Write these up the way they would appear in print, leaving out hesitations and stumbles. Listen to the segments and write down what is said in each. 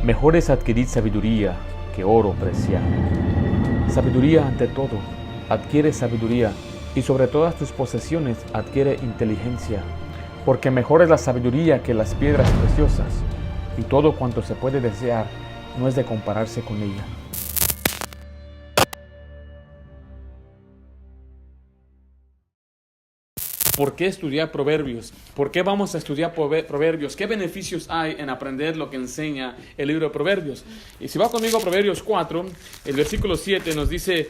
Mejor es adquirir sabiduría que oro preciado. Sabiduría ante todo, adquiere sabiduría, y sobre todas tus posesiones adquiere inteligencia, porque mejor es la sabiduría que las piedras preciosas, y todo cuanto se puede desear no es de compararse con ella. ¿Por qué estudiar Proverbios? ¿Por qué vamos a estudiar Proverbios? ¿Qué beneficios hay en aprender lo que enseña el libro de Proverbios? Y si va conmigo a Proverbios 4, el versículo 7 nos dice,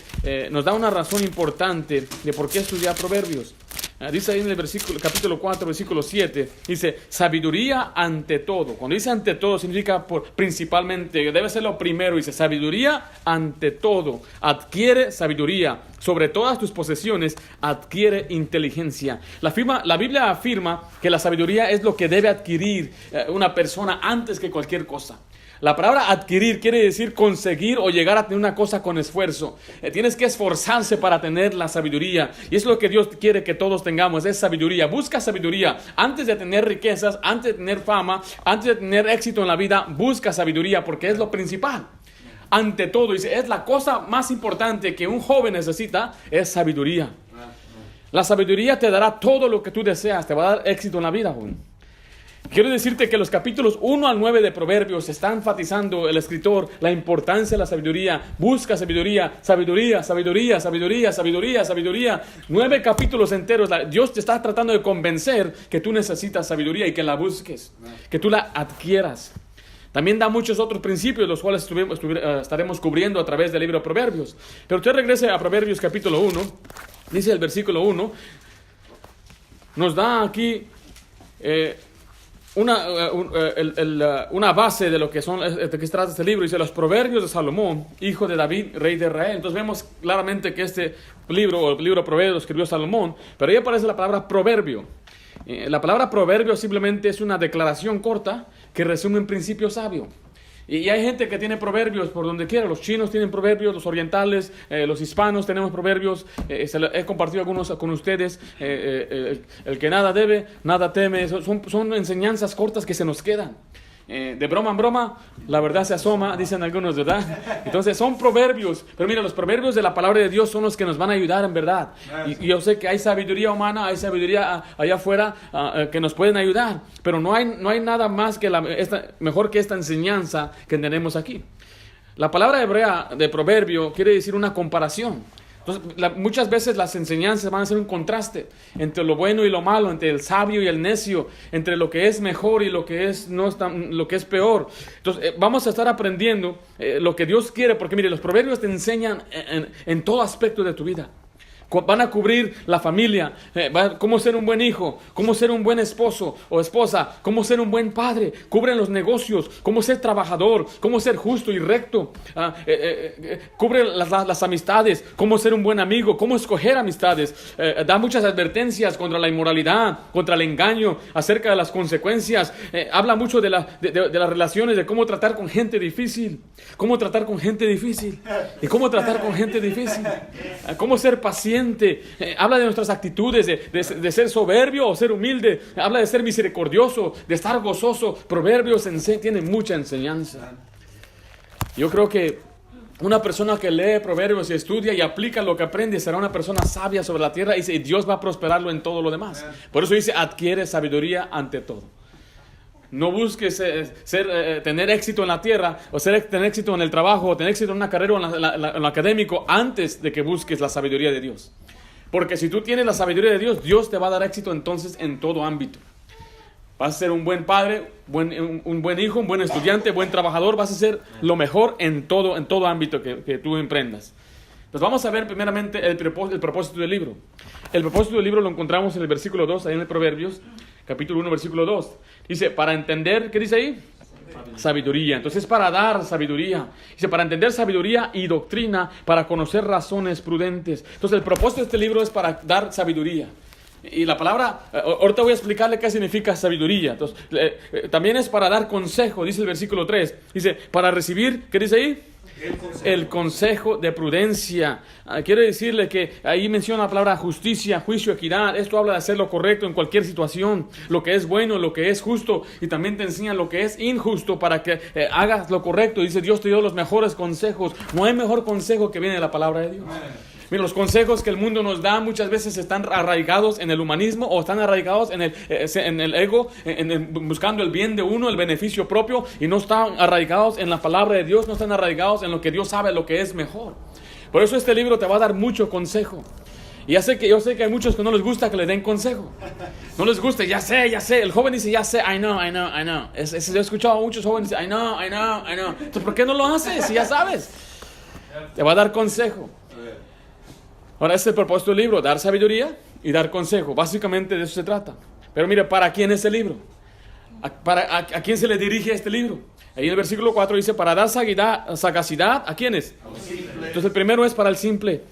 nos da una razón importante de por qué estudiar Proverbios. Dice ahí en el capítulo 4, versículo 7, dice, sabiduría ante todo. Cuando dice ante todo, significa principalmente, debe ser lo primero. Dice, sabiduría ante todo. Adquiere sabiduría. Sobre todas tus posesiones, adquiere inteligencia. La Biblia afirma que la sabiduría es lo que debe adquirir una persona antes que cualquier cosa. La palabra adquirir quiere decir conseguir o llegar a tener una cosa con esfuerzo. Tienes que esforzarse para tener la sabiduría. Y es lo que Dios quiere que todos tengamos, es sabiduría. Busca sabiduría. Antes de tener riquezas, antes de tener fama, antes de tener éxito en la vida, busca sabiduría porque es lo principal. Ante todo, dice, es la cosa más importante que un joven necesita, es sabiduría. La sabiduría te dará todo lo que tú deseas, te va a dar éxito en la vida, joven. Quiero decirte que los capítulos 1 al 9 de Proverbios está enfatizando el escritor la importancia de la sabiduría. Busca sabiduría, sabiduría, sabiduría, sabiduría, sabiduría, sabiduría. 9 capítulos enteros. Dios te está tratando de convencer que tú necesitas sabiduría y que la busques, que tú la adquieras. También da muchos otros principios, los cuales estaremos cubriendo a través del libro de Proverbios. Pero usted regrese a Proverbios capítulo 1, dice el versículo 1, nos da aquí una base de lo que son, de que se trata este libro. Dice, los Proverbios de Salomón, hijo de David, rey de Israel. Entonces vemos claramente que este libro, o el libro de Proverbios, lo escribió Salomón, pero ahí aparece la palabra proverbio. La palabra proverbio simplemente es una declaración corta que resume un principio sabio. Y hay gente que tiene proverbios por donde quiera. Los chinos tienen proverbios, los orientales, los hispanos tenemos proverbios. He compartido algunos con ustedes. El que nada debe, nada teme. Son enseñanzas cortas que se nos quedan. De broma en broma, la verdad se asoma, dicen algunos, ¿verdad? Entonces son proverbios, pero mira, los proverbios de la palabra de Dios son los que nos van a ayudar en verdad. Y yo sé que hay sabiduría humana, hay sabiduría allá afuera que nos pueden ayudar, pero no hay nada más que mejor que esta enseñanza que tenemos aquí. La palabra hebrea de proverbio quiere decir una comparación. Entonces, muchas veces las enseñanzas van a ser un contraste entre lo bueno y lo malo, entre el sabio y el necio, entre lo que es mejor y lo que es peor. Entonces, vamos a estar aprendiendo lo que Dios quiere, porque mire, los proverbios te enseñan en todo aspecto de tu vida. Van a cubrir la familia, cómo ser un buen hijo, cómo ser un buen esposo o esposa, cómo ser un buen padre, cubren los negocios, cómo ser trabajador, cómo ser justo y recto, cubren las amistades, cómo ser un buen amigo, cómo escoger amistades, da muchas advertencias contra la inmoralidad, contra el engaño, acerca de las consecuencias, habla mucho de las relaciones, de cómo tratar con gente difícil, y cómo tratar con gente difícil, cómo ser paciente. Habla de nuestras actitudes, de ser soberbio o ser humilde. Habla de ser misericordioso, de estar gozoso. Proverbios tiene mucha enseñanza. Yo creo que una persona que lee Proverbios y estudia y aplica lo que aprende será una persona sabia sobre la tierra, y Dios va a prosperarlo en todo lo demás. Por eso dice, adquiere sabiduría ante todo. No busques tener éxito en la tierra, o tener éxito en el trabajo, o tener éxito en una carrera o en lo académico antes de que busques la sabiduría de Dios. Porque si tú tienes la sabiduría de Dios, Dios te va a dar éxito entonces en todo ámbito. Vas a ser un buen padre, un buen hijo, un buen estudiante, buen trabajador. Vas a ser lo mejor en todo ámbito que tú emprendas. Entonces vamos a ver primeramente el propósito del libro. El propósito del libro lo encontramos en el versículo 2, ahí en el Proverbios, capítulo 1, versículo 2. Dice, para entender, ¿qué dice ahí? Sabiduría. Entonces, para dar sabiduría. Dice, para entender sabiduría y doctrina, para conocer razones prudentes. Entonces, el propósito de este libro es para dar sabiduría. Y la palabra, ahorita voy a explicarle qué significa sabiduría. Entonces, también es para dar consejo, dice el versículo 3. Dice, para recibir, ¿qué dice ahí? El consejo de prudencia. Quiero decirle que ahí menciona la palabra justicia, juicio, equidad. Esto habla de hacer lo correcto en cualquier situación, lo que es bueno, lo que es justo, y también te enseña lo que es injusto para que hagas lo correcto. Dice, Dios te dio los mejores consejos. No hay mejor consejo que viene de la palabra de Dios. Mira, los consejos que el mundo nos da muchas veces están arraigados en el humanismo o están arraigados en el ego, buscando el bien de uno, el beneficio propio, y no están arraigados en la palabra de Dios, no están arraigados en lo que Dios sabe, lo que es mejor. Por eso este libro te va a dar mucho consejo. Y yo sé que hay muchos que no les gusta que le den consejo. No les gusta, ya sé. El joven dice, ya sé, I know. Yo he escuchado a muchos jóvenes decir, I know. Entonces, ¿por qué no lo haces si ya sabes? Te va a dar consejo. Ahora, este es el propósito del libro, dar sabiduría y dar consejo. Básicamente de eso se trata. Pero mire, ¿para quién es el libro? ¿A quién se le dirige este libro? Ahí en el versículo 4 dice, para dar sagacidad, ¿a quiénes? Entonces el primero es para el simple.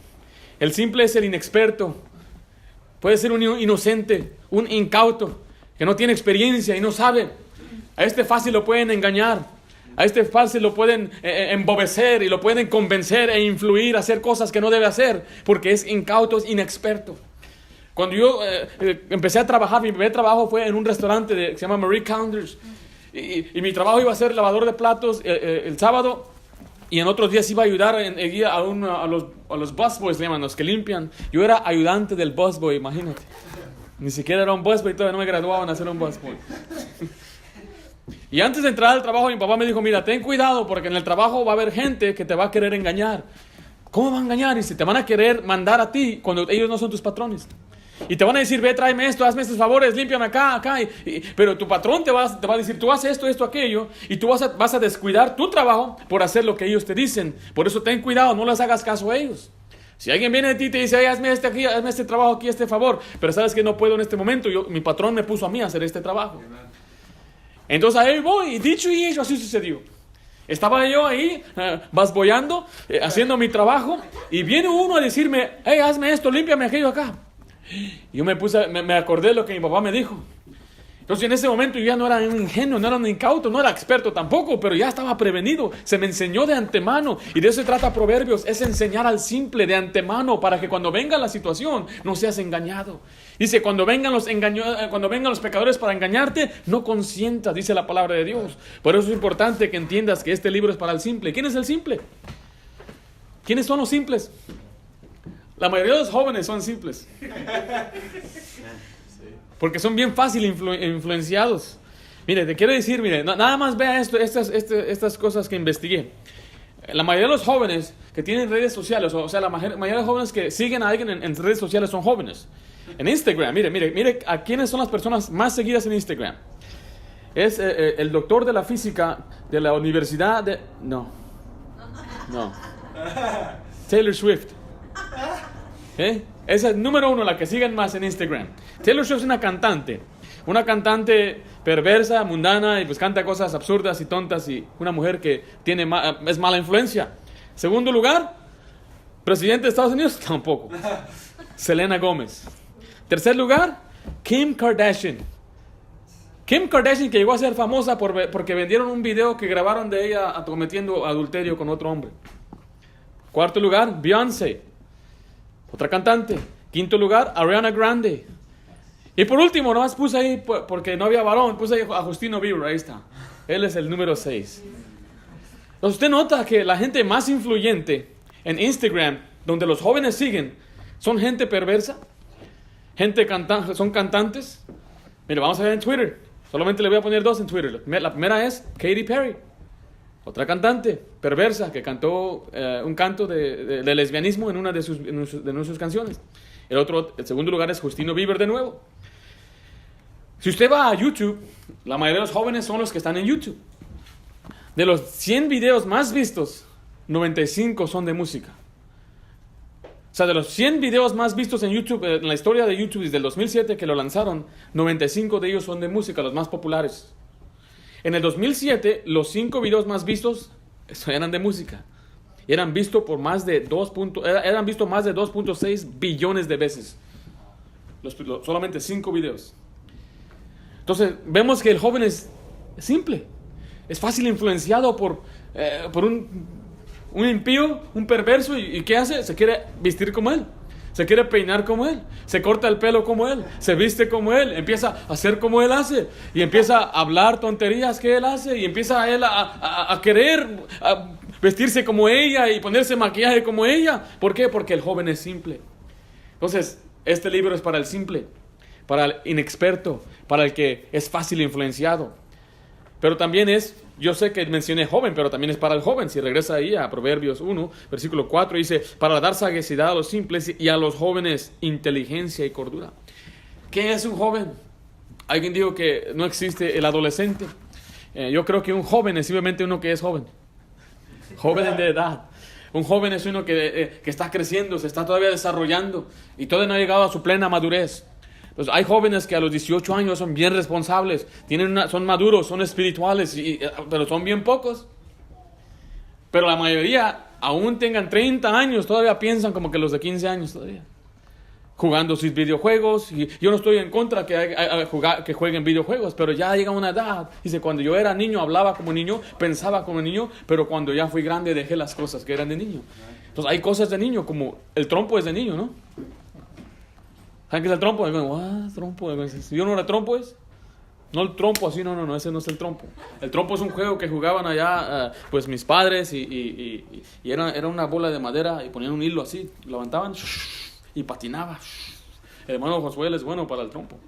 El simple es el inexperto. Puede ser un inocente, un incauto, que no tiene experiencia y no sabe. A este fácil lo pueden engañar. A este fácil lo pueden embobecer y lo pueden convencer e influir a hacer cosas que no debe hacer, porque es incauto, es inexperto. Cuando yo empecé a trabajar, mi primer trabajo fue en un restaurante que se llama Marie Callender's. Y mi trabajo iba a ser lavador de platos el sábado, y en otros días iba a ayudar a los busboys, le llaman, los que limpian. Yo era ayudante del busboy, imagínate. Ni siquiera era un busboy, todavía no me graduaban a ser un busboy. Y antes de entrar al trabajo, mi papá me dijo, mira, ten cuidado porque en el trabajo va a haber gente que te va a querer engañar. ¿Cómo va a engañar? Y si te van a querer mandar a ti cuando ellos no son tus patrones. Y te van a decir, ve, tráeme esto, hazme estos favores, límpiame acá. Pero tu patrón te va a decir, tú haces esto, aquello. Y tú vas a descuidar tu trabajo por hacer lo que ellos te dicen. Por eso ten cuidado, no les hagas caso a ellos. Si alguien viene de ti y te dice, hazme este trabajo aquí, este favor. Pero sabes que no puedo en este momento. Mi patrón me puso a mí a hacer este trabajo. Entonces ahí voy, y dicho y hecho, así sucedió. Estaba yo ahí, basboyando, haciendo mi trabajo, y viene uno a decirme, hey, hazme esto, límpiame aquello acá. Y yo me acordé de lo que mi papá me dijo. Entonces en ese momento yo ya no era un ingenuo, no era un incauto, no era experto tampoco, pero ya estaba prevenido. Se me enseñó de antemano, y de eso se trata Proverbios, es enseñar al simple de antemano para que cuando venga la situación no seas engañado. Dice, cuando vengan los pecadores para engañarte, no consientas, dice la palabra de Dios. Por eso es importante que entiendas que este libro es para el simple. ¿Quién es el simple? ¿Quiénes son los simples? La mayoría de los jóvenes son simples. Porque son bien fácil influenciados. Mire, te quiero decir, nada más vea estas cosas que investigué. La mayoría de los jóvenes que tienen redes sociales, o sea, la mayoría de los jóvenes que siguen a alguien en redes sociales son jóvenes. En Instagram, mire, ¿a quiénes son las personas más seguidas en Instagram? Es el doctor de la física de la universidad de... No. Taylor Swift. Esa es número 1, la que siguen más en Instagram. Taylor Swift es una cantante perversa, mundana, y pues canta cosas absurdas y tontas, y una mujer que es mala influencia. Segundo lugar, presidente de Estados Unidos, tampoco. Selena Gómez. Tercer lugar, Kim Kardashian. Kim Kardashian, que llegó a ser famosa porque vendieron un video que grabaron de ella cometiendo adulterio con otro hombre. Cuarto lugar, Beyoncé, otra cantante. Quinto lugar, Ariana Grande. Y por último, nomás puse ahí, porque no había varón, puse ahí a Justino Bieber, ahí está. Él es el número 6. Entonces usted nota que la gente más influyente en Instagram, donde los jóvenes siguen, son gente perversa, son cantantes. Mire, vamos a ver en Twitter. Solamente le voy a poner 2 en Twitter. La primera es Katy Perry, otra cantante perversa que cantó un canto de lesbianismo en una de sus canciones. El segundo lugar es Justino Bieber de nuevo. Si usted va a YouTube, la mayoría de los jóvenes son los que están en YouTube. De los 100 videos más vistos, 95 son de música. O sea, de los 100 videos más vistos en YouTube, en la historia de YouTube desde el 2007 que lo lanzaron, 95 de ellos son de música, los más populares. En el 2007, los 5 videos más vistos eran de música. Y eran vistos más de 2.6 billones de veces. Solamente 5 videos. Entonces, vemos que el joven es simple. Es fácil influenciado por un impío, un perverso, ¿y qué hace? Se quiere vestir como él. Se quiere peinar como él, se corta el pelo como él, se viste como él, empieza a hacer como él hace, y empieza a hablar tonterías que él hace, y empieza él a querer vestirse como ella y ponerse maquillaje como ella. ¿Por qué? Porque el joven es simple. Entonces, este libro es para el simple, para el inexperto, para el que es fácil influenciado. Pero también yo sé que mencioné joven, pero también es para el joven. Si regresa ahí a Proverbios 1, versículo 4, dice, para dar sagacidad a los simples y a los jóvenes inteligencia y cordura. ¿Qué es un joven? Alguien dijo que no existe el adolescente. Yo creo que un joven es simplemente uno que es joven. Joven de edad. Un joven es uno que está creciendo, se está todavía desarrollando y todavía no ha llegado a su plena madurez. Entonces, hay jóvenes que a los 18 años son bien responsables, son maduros, son espirituales, pero son bien pocos. Pero la mayoría, aún tengan 30 años, todavía piensan como que los de 15 años todavía. Jugando sus videojuegos. Y yo no estoy en contra que jueguen videojuegos, pero ya llega una edad. Dice, cuando yo era niño, hablaba como niño, pensaba como niño, pero cuando ya fui grande dejé las cosas que eran de niño. Entonces, hay cosas de niño, como el trompo es de niño, ¿no? ¿Saben qué es el trompo? Trompo. Si yo no era trompo, es. No el trompo así, no, ese no es el trompo. El trompo es un juego que jugaban allá, pues mis padres, y era una bola de madera y ponían un hilo así, levantaban y patinaba. El hermano Josué es bueno para el trompo.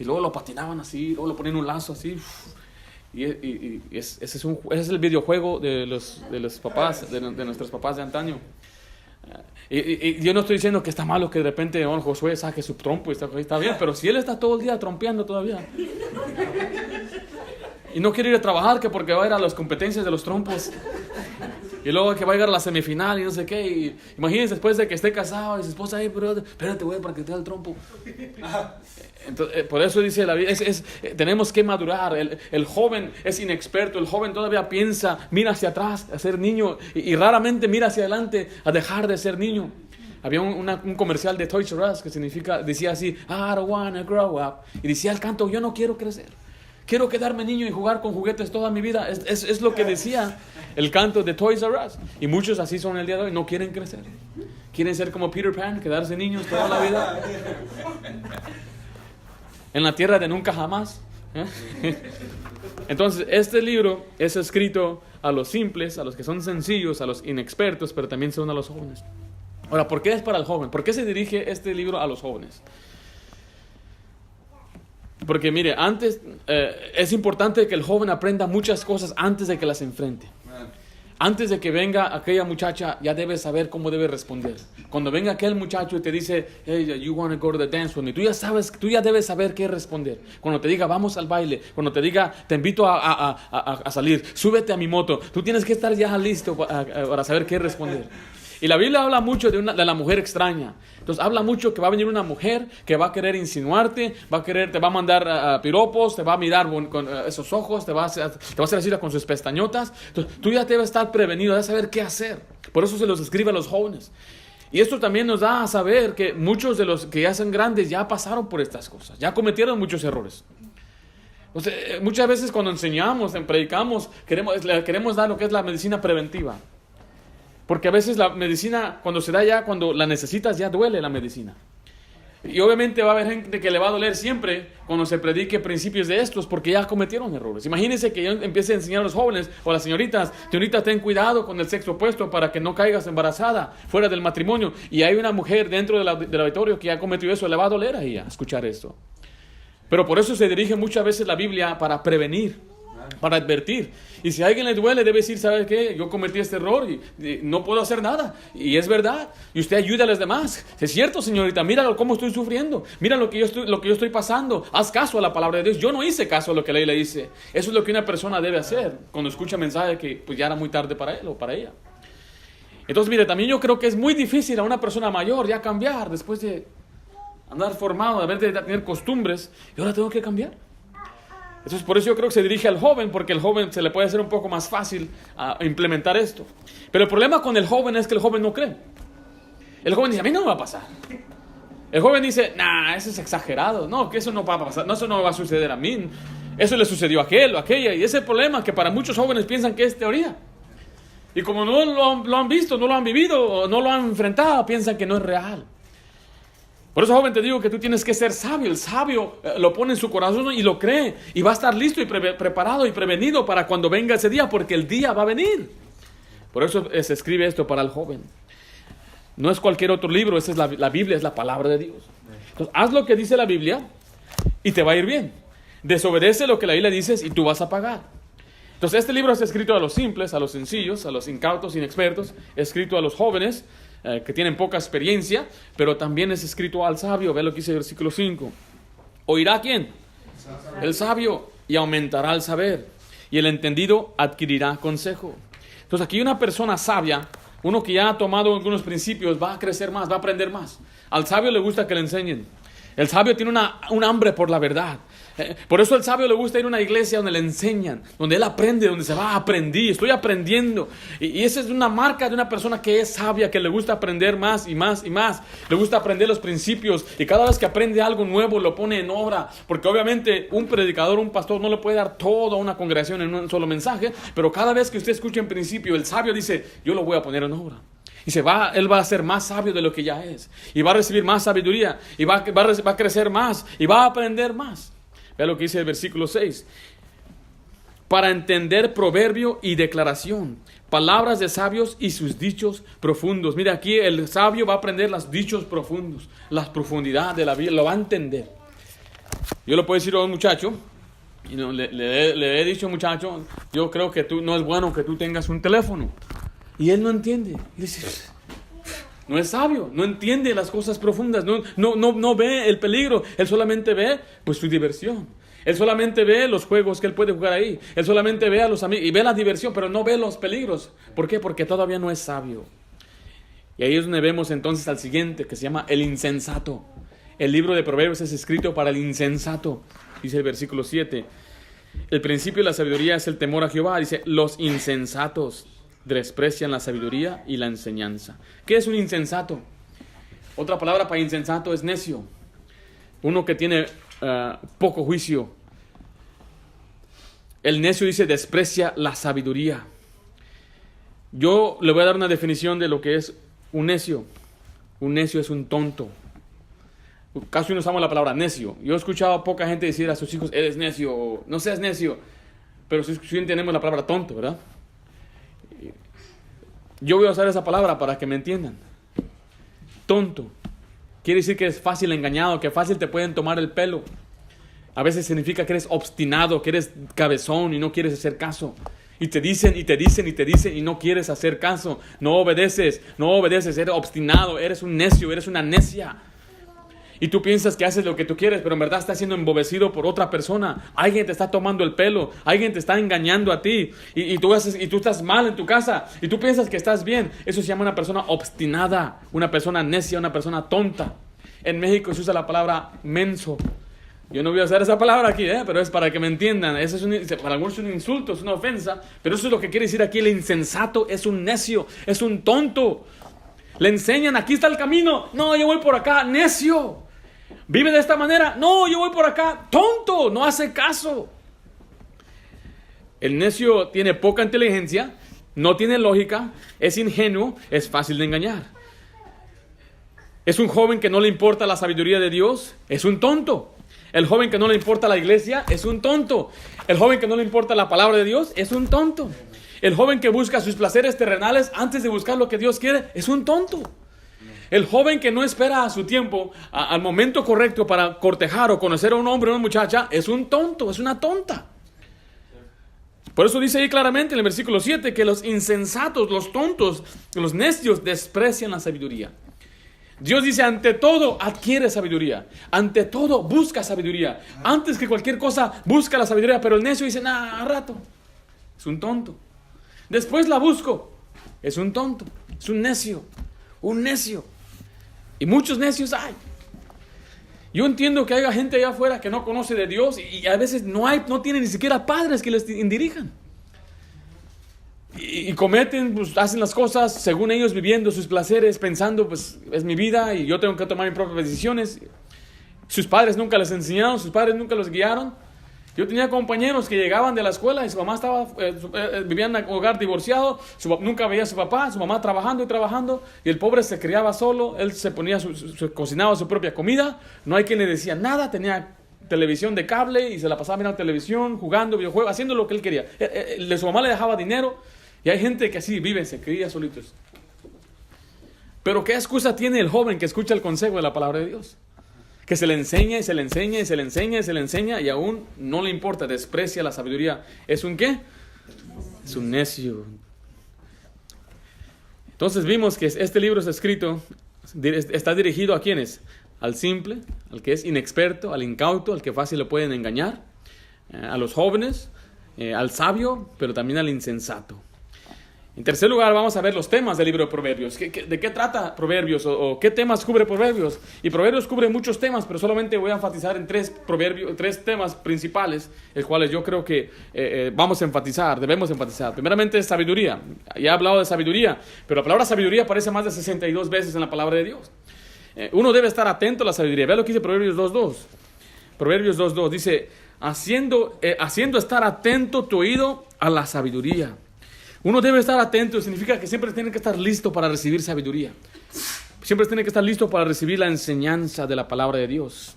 Y luego lo patinaban así, luego lo ponían un lazo así. Ese es el videojuego de los papás, de nuestros papás de antaño. Y yo no estoy diciendo que está malo que de repente Josué saque su trompo y está bien, pero si él está todo el día trompeando todavía y no quiere ir a trabajar, que porque va a ir a las competencias de los trompos y luego que va a llegar a la semifinal y no sé qué, y imagínense después de que esté casado y su esposa ahí, pero espérate, güey, para que te dé el trompo. Entonces, por eso dice la Biblia, tenemos que madurar. El joven es inexperto, el joven todavía piensa, mira hacia atrás a ser niño y raramente mira hacia adelante a dejar de ser niño. Había un comercial de Toys R Us que decía así, I don't wanna grow up, y decía el canto, yo no quiero crecer, quiero quedarme niño y jugar con juguetes toda mi vida. Es lo que decía el canto de Toys R Us. Y muchos así son el día de hoy, no quieren crecer, quieren ser como Peter Pan, quedarse niños toda la vida en la tierra de nunca jamás. Entonces, este libro es escrito a los simples, a los que son sencillos, a los inexpertos, pero también son a los jóvenes. Ahora, ¿por qué es para el joven? ¿Por qué se dirige este libro a los jóvenes? Porque mire, antes es importante que el joven aprenda muchas cosas antes de que las enfrente. Antes de que venga aquella muchacha, ya debes saber cómo debe responder. Cuando venga aquel muchacho y te dice, hey, you want to go to the dance with me, tú ya debes saber qué responder. Cuando te diga, vamos al baile, cuando te diga, te invito a salir, súbete a mi moto, tú tienes que estar ya listo para saber qué responder. Y la Biblia habla mucho de la mujer extraña. Entonces habla mucho que va a venir una mujer que va a querer insinuarte, te va a mandar piropos, te va a mirar con esos ojos, te va a hacer así con sus pestañotas. Entonces tú ya debes estar prevenido, debes saber qué hacer. Por eso se los escribe a los jóvenes. Y esto también nos da a saber que muchos de los que ya son grandes ya pasaron por estas cosas, ya cometieron muchos errores. Entonces, muchas veces cuando enseñamos, predicamos, queremos dar lo que es la medicina preventiva. Porque a veces la medicina, cuando se da ya, cuando la necesitas, ya duele la medicina. Y obviamente va a haber gente que le va a doler siempre cuando se predique principios de estos, porque ya cometieron errores. Imagínense que yo empiece a enseñar a los jóvenes o a las señoritas, ten cuidado con el sexo opuesto para que no caigas embarazada fuera del matrimonio. Y hay una mujer dentro del auditorio que ya cometió eso, le va a doler a ella escuchar esto. Pero por eso se dirige muchas veces la Biblia para prevenir, para advertir. Y si a alguien le duele, debe decir, ¿sabe qué? Yo cometí este error y no puedo hacer nada. Y es verdad. Y usted ayuda a los demás. Es cierto, señorita, mira cómo estoy sufriendo. Mira lo que yo estoy pasando. Haz caso a la palabra de Dios. Yo no hice caso a lo que la ley le dice. Eso es lo que una persona debe hacer cuando escucha mensaje que pues ya era muy tarde para él o para ella. Entonces, mire, también yo creo que es muy difícil a una persona mayor ya cambiar después de andar formado, de tener costumbres. Y ahora tengo que cambiar. Entonces por eso yo creo que se dirige al joven, porque el joven se le puede hacer un poco más fácil a implementar esto. Pero el problema con el joven es que el joven no cree. El joven dice, a mí no me va a pasar. El joven dice, eso es exagerado, no, que eso no va a pasar, no, eso no va a suceder a mí, eso le sucedió a aquel o a aquella. Y ese es el problema, que para muchos jóvenes piensan que es teoría. Y como no lo han visto, no lo han vivido, no lo han enfrentado, piensan que no es real. Por eso, joven, te digo que tú tienes que ser sabio. El sabio lo pone en su corazón y lo cree. Y va a estar listo y preparado y prevenido para cuando venga ese día, porque el día va a venir. Por eso se escribe esto para el joven. No es cualquier otro libro, esa es la Biblia, es la palabra de Dios. Entonces, haz lo que dice la Biblia y te va a ir bien. Desobedece lo que la Biblia dice y tú vas a pagar. Entonces, este libro es escrito a los simples, a los sencillos, a los incautos, inexpertos, escrito a los jóvenes que tienen poca experiencia, pero también es escrito al sabio. Ve lo que dice el versículo 5. ¿Oirá quién? El sabio, y aumentará el saber, y el entendido adquirirá consejo. Entonces, aquí una persona sabia, uno que ya ha tomado algunos principios, va a crecer más, va a aprender más. Al sabio le gusta que le enseñen. El sabio tiene un hambre por la verdad. Por eso el sabio le gusta ir a una iglesia donde le enseñan, donde él aprende, donde se va a aprender. Estoy aprendiendo. Y esa es una marca de una persona que es sabia, que le gusta aprender más y más y más. Le gusta aprender los principios. Y cada vez que aprende algo nuevo lo pone en obra. Porque obviamente un predicador, un pastor no le puede dar todo a una congregación en un solo mensaje. Pero cada vez que usted escucha en principio, el sabio dice, yo lo voy a poner en obra. Y él va a ser más sabio de lo que ya es. Y va a recibir más sabiduría. Y va a crecer más. Y va a aprender más. Vea lo que dice el versículo 6. Para entender proverbio y declaración, palabras de sabios y sus dichos profundos. Mira, aquí el sabio va a aprender los dichos profundos, las profundidades de la vida, lo va a entender. Yo le puedo decir a un muchacho, y le he dicho, muchacho, yo creo que no es bueno que tú tengas un teléfono. Y él no entiende. Y dice, no es sabio, no entiende las cosas profundas, no ve el peligro. Él solamente ve pues su diversión. Él solamente ve los juegos que él puede jugar ahí. Él solamente ve a los amigos y ve la diversión, pero no ve los peligros. ¿Por qué? Porque todavía no es sabio. Y ahí es donde vemos entonces al siguiente, que se llama el insensato. El libro de Proverbios es escrito para el insensato. Dice el versículo 7. El principio de la sabiduría es el temor a Jehová. Dice, los insensatos desprecian la sabiduría y la enseñanza. ¿Qué es un insensato? Otra palabra para insensato es necio. Uno que tiene poco juicio. El necio dice desprecia la sabiduría. Yo le voy a dar una definición de lo que es un necio. Un necio es un tonto. Casi no usamos la palabra necio. Yo he escuchado a poca gente decir a sus hijos, eres necio, o no seas necio. Pero sí entendemos la palabra tonto, ¿verdad? Yo voy a usar esa palabra para que me entiendan. Tonto. Quiere decir que eres fácil engañado, que fácil te pueden tomar el pelo. A veces significa que eres obstinado, que eres cabezón y no quieres hacer caso. Y te dicen, y te dicen, y te dicen, y no quieres hacer caso. No obedeces, eres obstinado, eres un necio, eres una necia. Y tú piensas que haces lo que tú quieres, pero en verdad estás siendo embobecido por otra persona. Alguien te está tomando el pelo, alguien te está engañando a ti. Y tú estás mal en tu casa, y tú piensas que estás bien. Eso se llama una persona obstinada, una persona necia, una persona tonta. En México se usa la palabra menso. Yo no voy a usar esa palabra aquí, pero es para que me entiendan. Eso para algunos es un insulto, es una ofensa. Pero eso es lo que quiere decir aquí el insensato. Es un necio, es un tonto. Le enseñan, aquí está el camino. No, yo voy por acá, necio. ¿Vive de esta manera? No, yo voy por acá. Tonto, no hace caso. El necio tiene poca inteligencia, no tiene lógica, es ingenuo, es fácil de engañar. Es un joven que no le importa la sabiduría de Dios, es un tonto. El joven que no le importa la iglesia, es un tonto. El joven que no le importa la palabra de Dios, es un tonto. El joven que busca sus placeres terrenales antes de buscar lo que Dios quiere, es un tonto. El joven que no espera a su tiempo, al momento correcto para cortejar o conocer a un hombre o una muchacha, es un tonto, es una tonta. Por eso dice ahí claramente en el versículo 7 que los insensatos, los tontos, los necios desprecian la sabiduría. Dios dice, ante todo adquiere sabiduría, ante todo busca sabiduría. Antes que cualquier cosa busca la sabiduría, pero el necio dice, a rato, es un tonto. Después la busco, es un tonto, es un necio, un necio. Y muchos necios hay. Yo entiendo que haya gente allá afuera que no conoce de Dios y a veces no tiene ni siquiera padres que les dirijan. Y cometen, pues hacen las cosas según ellos, viviendo sus placeres, pensando, pues es mi vida y yo tengo que tomar mis propias decisiones. Sus padres nunca les enseñaron, sus padres nunca los guiaron. Yo tenía compañeros que llegaban de la escuela y su mamá vivía en un hogar divorciado, nunca veía a su papá, su mamá trabajando y trabajando, y el pobre se criaba solo, él se ponía, cocinaba su propia comida, no hay quien le decía nada, tenía televisión de cable y se la pasaba mirando televisión, jugando videojuegos, haciendo lo que él quería. Su mamá le dejaba dinero, y hay gente que así vive, se cría solitos. Pero ¿qué excusa tiene el joven que escucha el consejo de la palabra de Dios? Que se le enseña y se le enseña y se le enseña y se le enseña y aún no le importa, desprecia la sabiduría. ¿Es un qué? Es un necio. Entonces vimos que este libro es escrito, está dirigido a ¿quiénes? Al simple, al que es inexperto, al incauto, al que fácil lo pueden engañar, a los jóvenes, al sabio, pero también al insensato. En tercer lugar, vamos a ver los temas del libro de Proverbios. ¿De qué trata Proverbios? ¿O qué temas cubre Proverbios? Y Proverbios cubre muchos temas, pero solamente voy a enfatizar en tres temas principales, los cuales yo creo que debemos enfatizar. Primeramente es sabiduría. Ya he hablado de sabiduría, pero la palabra sabiduría aparece más de 62 veces en la palabra de Dios. Uno debe estar atento a la sabiduría. Vea lo que dice Proverbios 2.2. Proverbios 2.2 dice, haciendo estar atento tu oído a la sabiduría. Uno debe estar atento, significa que siempre tiene que estar listo para recibir sabiduría. Siempre tiene que estar listo para recibir la enseñanza de la palabra de Dios.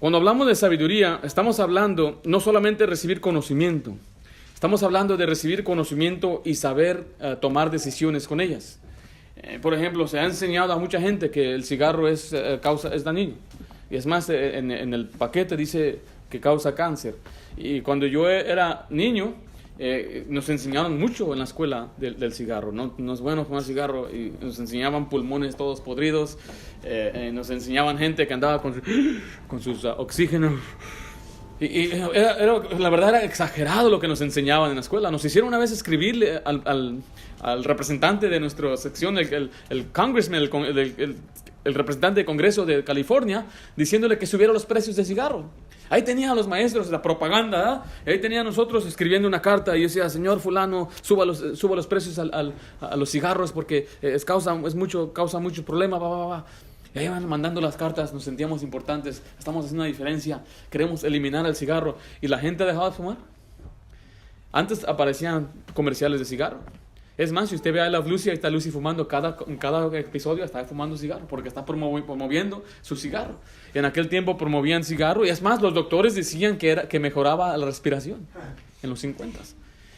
Cuando hablamos de sabiduría, estamos hablando no solamente de recibir conocimiento, estamos hablando de recibir conocimiento y saber tomar decisiones con ellas. Por ejemplo, se ha enseñado a mucha gente que el cigarro es dañino. Y es más, en el paquete dice que causa cáncer. Y cuando yo era niño, nos enseñaban mucho en la escuela del cigarro. No es bueno fumar cigarro, y nos enseñaban pulmones todos podridos, nos enseñaban gente que andaba con sus oxígenos. La verdad era exagerado lo que nos enseñaban en la escuela. Nos hicieron una vez escribirle al representante de nuestra sección, el congressman, el representante de Congreso de California, diciéndole que subiera los precios del cigarro. Ahí tenía a los maestros la propaganda, ahí tenía a nosotros escribiendo una carta y yo decía, señor fulano, suba los precios a los cigarros porque causa mucho problema, Y ahí van mandando las cartas, nos sentíamos importantes, estamos haciendo una diferencia, queremos eliminar el cigarro. ¿Y la gente ha dejado de fumar? Antes aparecían comerciales de cigarro. Es más, si usted ve a la Lucy, ahí está Lucy fumando, en cada episodio está fumando cigarro, porque está promoviendo su cigarro. Y en aquel tiempo promovían cigarro, y es más, los doctores decían que mejoraba la respiración, en los 50s.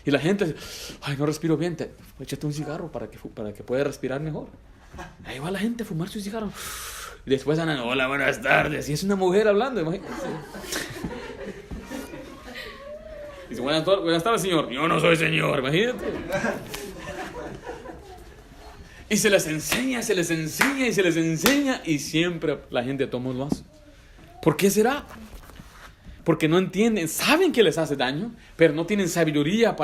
Y la gente, ay, no respiro bien, échate un cigarro para que pueda respirar mejor. Ahí va la gente a fumar su cigarro. Y después andan, hola, buenas tardes, y es una mujer hablando, imagínense. Dice, buenas tardes, señor. Yo no soy señor, imagínate. Y se les enseña, y siempre la gente toma el vaso. ¿Por qué será? Porque no entienden, saben que les hace daño, pero no tienen sabiduría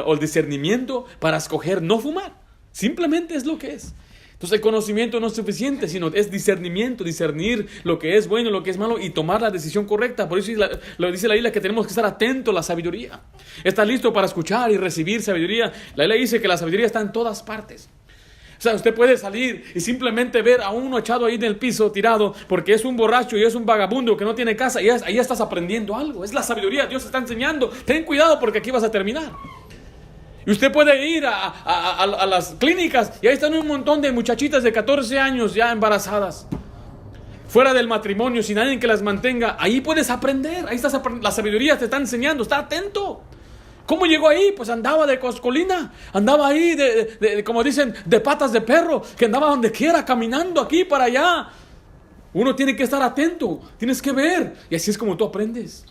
o el discernimiento para escoger no fumar. Simplemente es lo que es. Entonces el conocimiento no es suficiente, sino es discernimiento, discernir lo que es bueno, lo que es malo y tomar la decisión correcta. Por eso lo dice la Biblia que tenemos que estar atentos a la sabiduría. Estar listo para escuchar y recibir sabiduría. La Biblia dice que la sabiduría está en todas partes. O sea, usted puede salir y simplemente ver a uno echado ahí en el piso, tirado, porque es un borracho y es un vagabundo que no tiene casa, y ahí estás aprendiendo algo. Es la sabiduría, Dios está enseñando. Ten cuidado porque aquí vas a terminar. Y usted puede ir a las clínicas y ahí están un montón de muchachitas de 14 años ya embarazadas, fuera del matrimonio, sin nadie que las mantenga. Ahí puedes aprender, la sabiduría te está enseñando, está atento. ¿Cómo llegó ahí? Pues andaba de coscolina, andaba ahí como dicen, de patas de perro, que andaba donde quiera, caminando aquí para allá. Uno tiene que estar atento, tienes que ver, y así es como tú aprendes.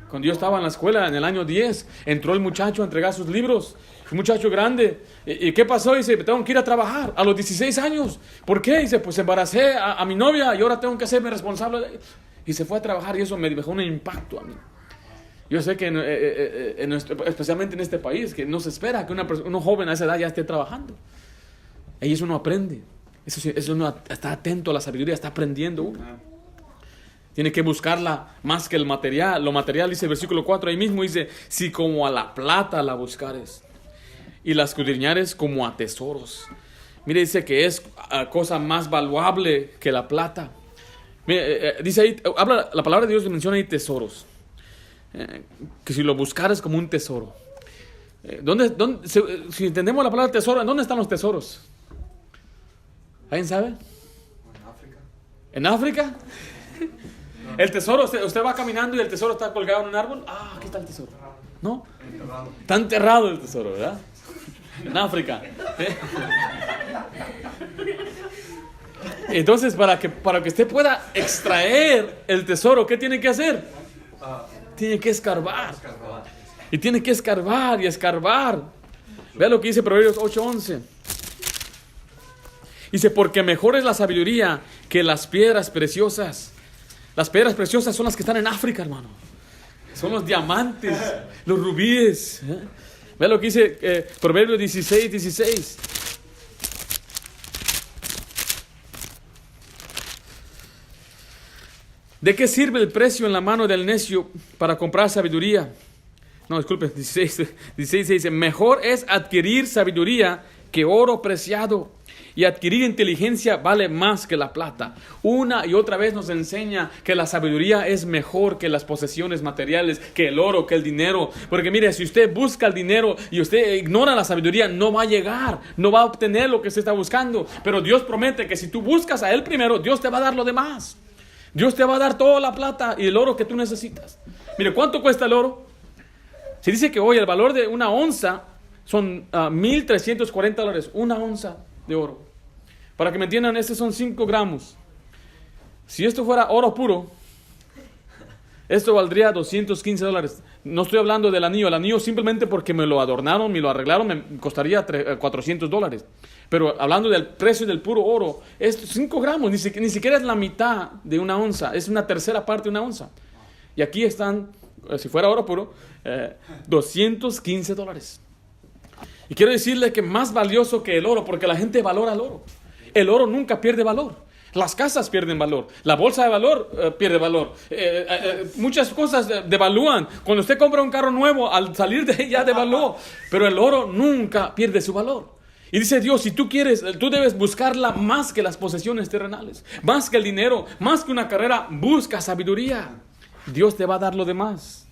Cuando yo estaba en la escuela, en el año 10, entró el muchacho a entregar sus libros, un muchacho grande. ¿Y qué pasó? Dice, tengo que ir a trabajar a los 16 años. ¿Por qué? Dice, pues embaracé a mi novia y ahora tengo que hacerme responsable de ella. Y se fue a trabajar y eso me dejó un impacto a mí. Yo sé que especialmente en este país, que no se espera que uno joven a esa edad ya esté trabajando. Ahí eso uno aprende. Eso uno está atento a la sabiduría, está aprendiendo uno. Tiene que buscarla más que el material. Lo material, dice el versículo 4, ahí mismo dice, si como a la plata la buscares y la escudriñares como a tesoros. Mire, dice que es cosa más valuable que la plata. Mire, dice ahí, la palabra de Dios menciona ahí tesoros. que si lo buscares como un tesoro. Si entendemos la palabra tesoro, ¿en dónde están los tesoros? ¿Alguien sabe? ¿En África? El tesoro, usted va caminando y el tesoro está colgado en un árbol. Aquí está el tesoro. ¿No? Está enterrado el tesoro, ¿verdad? En África. Entonces, para que usted pueda extraer el tesoro, ¿qué tiene que hacer? Tiene que escarbar. Y tiene que escarbar y escarbar. Vea lo que dice Proverbios 8:11. Dice, porque mejor es la sabiduría que las piedras preciosas. Las piedras preciosas son las que están en África, hermano. Son los diamantes, los rubíes. Vea lo que dice Proverbios 16:16. ¿De qué sirve el precio en la mano del necio para comprar sabiduría? No, disculpe, 16 dice, mejor es adquirir sabiduría que oro preciado, y adquirir inteligencia vale más que la plata. Una y otra vez nos enseña que la sabiduría es mejor que las posesiones materiales, que el oro, que el dinero. Porque mire, si usted busca el dinero y usted ignora la sabiduría, no va a llegar, no va a obtener lo que se está buscando. Pero Dios promete que si tú buscas a Él primero, Dios te va a dar lo demás. Dios te va a dar toda la plata y el oro que tú necesitas. Mire, ¿cuánto cuesta el oro? Se dice que hoy el valor de una onza son $1,340, una onza de oro. Para que me entiendan, estos son 5 gramos. Si esto fuera oro puro, esto valdría $215. No estoy hablando del anillo. El anillo simplemente porque me lo adornaron, me lo arreglaron, me costaría $400. Pero hablando del precio del puro oro, es 5 gramos, ni siquiera es la mitad de una onza, es una tercera parte de una onza. Y aquí están, si fuera oro puro, $215. Y quiero decirle que más valioso que el oro, porque la gente valora el oro. El oro nunca pierde valor. Las casas pierden valor. La bolsa de valor pierde valor. Muchas cosas devalúan. Cuando usted compra un carro nuevo, al salir de ella devaluó. Pero el oro nunca pierde su valor. Y dice Dios, si tú quieres, tú debes buscarla más que las posesiones terrenales, más que el dinero, más que una carrera. Busca sabiduría. Dios te va a dar lo demás.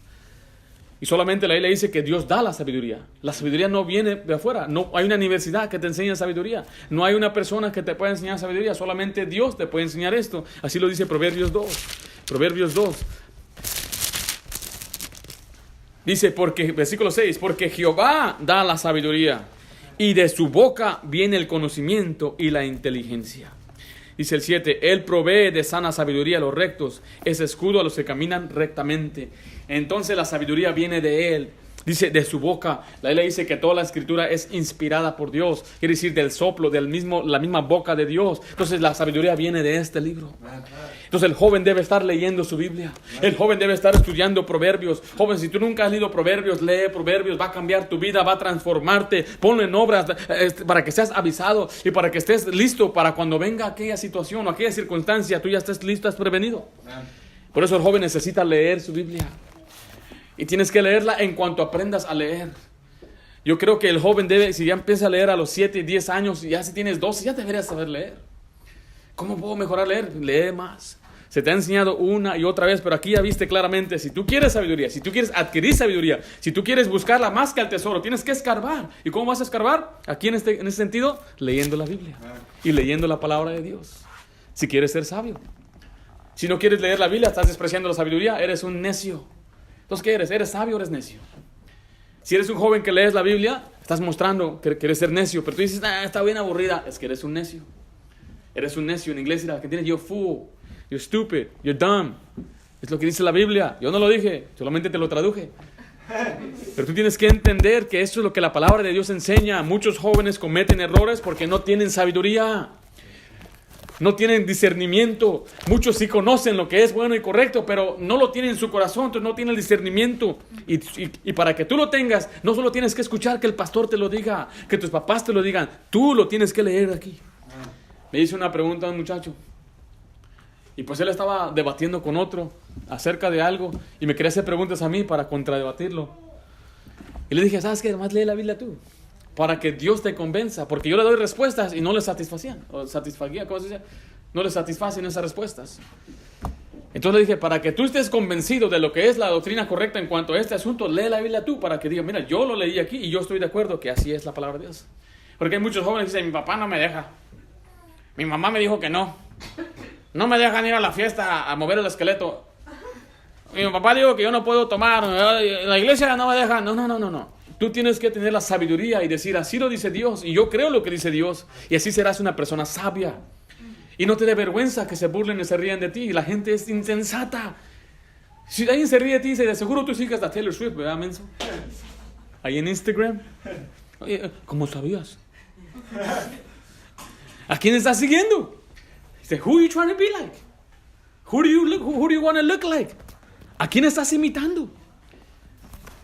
Y solamente la Biblia dice que Dios da la sabiduría. La sabiduría no viene de afuera. No hay una universidad que te enseñe sabiduría. No hay una persona que te pueda enseñar sabiduría. Solamente Dios te puede enseñar esto. Así lo dice Proverbios 2. Proverbios 2. Dice, versículo 6, porque Jehová da la sabiduría, y de su boca viene el conocimiento y la inteligencia. Dice el 7, Él provee de sana sabiduría a los rectos, es escudo a los que caminan rectamente. Entonces la sabiduría viene de Él. Dice, de su boca. La Biblia dice que toda la escritura es inspirada por Dios. Quiere decir del soplo, la misma boca de Dios. Entonces la sabiduría viene de este libro. Entonces el joven debe estar leyendo su Biblia. El joven debe estar estudiando Proverbios. Joven, si tú nunca has leído Proverbios, lee Proverbios. Va a cambiar tu vida, va a transformarte. Ponlo en obras para que seas avisado y para que estés listo para cuando venga aquella situación o aquella circunstancia, tú ya estés listo, estás prevenido. Por eso el joven necesita leer su Biblia. Y tienes que leerla en cuanto aprendas a leer. Yo creo que el joven debe, si ya empieza a leer a los 7, 10 años, ya si tienes 12, ya deberías saber leer. ¿Cómo puedo mejorar leer? Lee más. Se te ha enseñado una y otra vez, pero aquí ya viste claramente, si tú quieres sabiduría, si tú quieres adquirir sabiduría, si tú quieres buscarla más que al tesoro, tienes que escarbar. ¿Y cómo vas a escarbar? Aquí en ese sentido, leyendo la Biblia y leyendo la palabra de Dios. Si quieres ser sabio. Si no quieres leer la Biblia, estás despreciando la sabiduría, eres un necio. Entonces, ¿qué eres? ¿Eres sabio o eres necio? Si eres un joven que lees la Biblia, estás mostrando que quieres ser necio, pero tú dices, está bien aburrida. Es que eres un necio. Eres un necio. En inglés dirá que tienes, you're fool, you're stupid, you're dumb. Es lo que dice la Biblia. Yo no lo dije, solamente te lo traduje. Pero tú tienes que entender que eso es lo que la palabra de Dios enseña. Muchos jóvenes cometen errores porque no tienen sabiduría. No tienen discernimiento. Muchos sí conocen lo que es bueno y correcto, pero no lo tienen en su corazón, entonces no tienen el discernimiento. Y para que tú lo tengas, no solo tienes que escuchar que el pastor te lo diga, que tus papás te lo digan, tú lo tienes que leer aquí. Me hizo una pregunta un muchacho, y pues él estaba debatiendo con otro acerca de algo, y me quería hacer preguntas a mí para contradebatirlo. Y le dije, ¿sabes qué? Además lee la Biblia tú, para que Dios te convenza, porque yo le doy respuestas y no le satisfacían, o satisfacía, ¿cómo se dice? No le satisfacen esas respuestas. Entonces le dije, para que tú estés convencido de lo que es la doctrina correcta en cuanto a este asunto, lee la Biblia tú, para que digas, mira, yo lo leí aquí y yo estoy de acuerdo que así es la palabra de Dios. Porque hay muchos jóvenes que dicen, mi papá no me deja, mi mamá me dijo que no me dejan ir a la fiesta a mover el esqueleto, mi papá dijo que yo no puedo tomar, la iglesia no me deja. No. Tú tienes que tener la sabiduría y decir, así lo dice Dios, y yo creo lo que dice Dios, y así serás una persona sabia. Y no te dé vergüenza que se burlen y se ríen de ti. La gente es insensata. Si alguien se ríe de ti, dice, de seguro tú sigues a Taylor Swift, ¿verdad, menso? Ahí en Instagram. Oye, ¿cómo sabías? ¿A quién estás siguiendo? Dice, who are you trying to be like? Who do you want to look like? ¿A quién estás imitando?